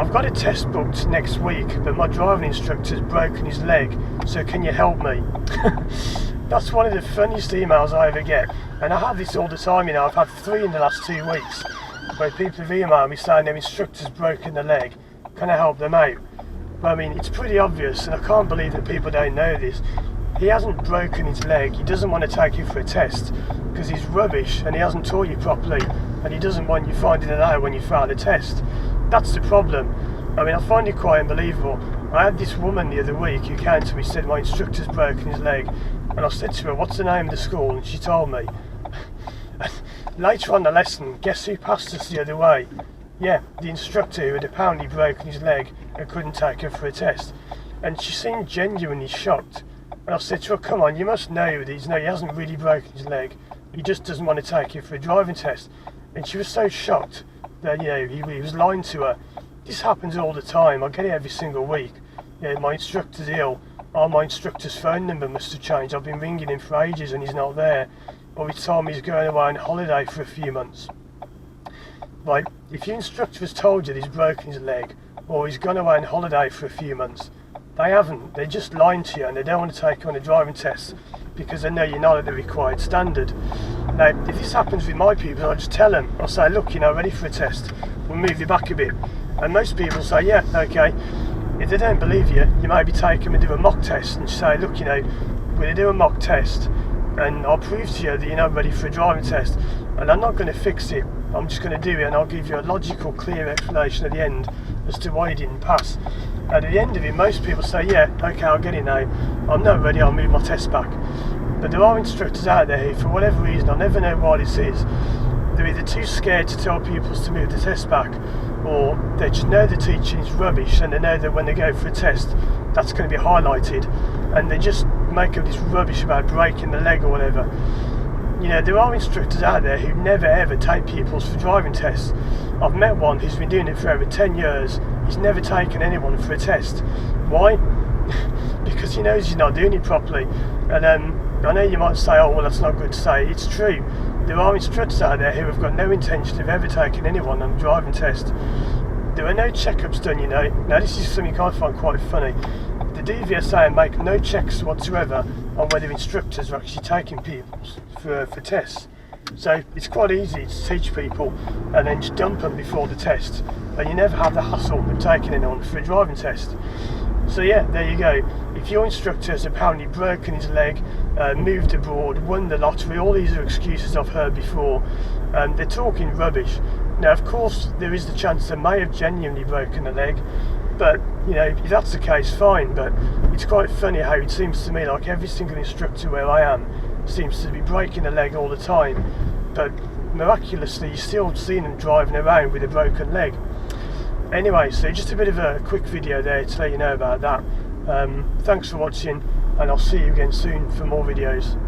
I've got a test booked next week, but my driving instructor's broken his leg, so can you help me? That's one of the funniest emails I ever get, and I have this all the time, you know. I've had 3 in the last 2 weeks, where people have emailed me saying their instructor's broken the leg, can I help them out? Well, I mean, it's pretty obvious, and I can't believe that people don't know this. He hasn't broken his leg, he doesn't want to take you for a test, because he's rubbish, and he hasn't taught you properly, and he doesn't want you finding it out when you fail the test. That's the problem. I mean, I find it quite unbelievable. I had this woman the other week who came to me and said my instructor's broken his leg, and I said to her, what's the name of the school? And she told me. Later on the lesson, guess who passed us the other way? Yeah, the instructor who had apparently broken his leg and couldn't take her for a test. And she seemed genuinely shocked. And I said to her, come on, you must know that he hasn't really broken his leg. He just doesn't want to take you for a driving test. And she was so shocked that, you know, he was lying to her. This happens all the time. I get it every single week. You know, my instructor's ill. Oh, my instructor's phone number must have changed. I've been ringing him for ages and he's not there. Or he told me he's going away on holiday for a few months. Right, if your instructor has told you that he's broken his leg, or he's gone away on holiday for a few months, they haven't. They're just lying to you, and they don't want to take you on a driving test because they know you're not at the required standard. Now, if this happens with my people, I just tell them, I'll say, look, you're not ready for a test, we'll move you back a bit. And most people say, yeah, okay. If they don't believe you, you maybe take them and do a mock test and say, look, you know, we're going to do a mock test and I'll prove to you that you're not ready for a driving test, and I'm not going to fix it, I'm just going to do it, and I'll give you a logical, clear explanation at the end as to why you didn't pass. And at the end of it, most people say, yeah, okay, I'll get it now, I'm not ready, I'll move my test back. But there are instructors out there who, for whatever reason, I never know why this is, they're either too scared to tell pupils to move the test back, or they just know the teaching is rubbish and they know that when they go for a test that's going to be highlighted, and they just make up this rubbish about breaking the leg or whatever. You know, there are instructors out there who never ever take pupils for driving tests. I've met one who's been doing it for over 10 years. He's never taken anyone for a test. Why? Because he knows he's not doing it properly. And I know you might say, oh well, that's not good to say. It's true. There are instructors out there who have got no intention of ever taking anyone on a driving test. There are no checkups done, you know. Now this is something I find quite funny. The DVSA make no checks whatsoever on whether instructors are actually taking people for tests. So it's quite easy to teach people and then just dump them before the test, and you never have the hassle of taking anyone for a driving test. So yeah, there you go. If your instructor has apparently broken his leg, moved abroad, won the lottery, all these are excuses I've heard before, they're talking rubbish. Now of course there is the chance they may have genuinely broken the leg, but you know, if that's the case, fine. But it's quite funny how it seems to me like every single instructor where I am seems to be breaking a leg all the time, but miraculously you're still seeing them driving around with a broken leg. Anyway, so just a bit of a quick video there to let you know about that. Thanks for watching, and I'll see you again soon for more videos.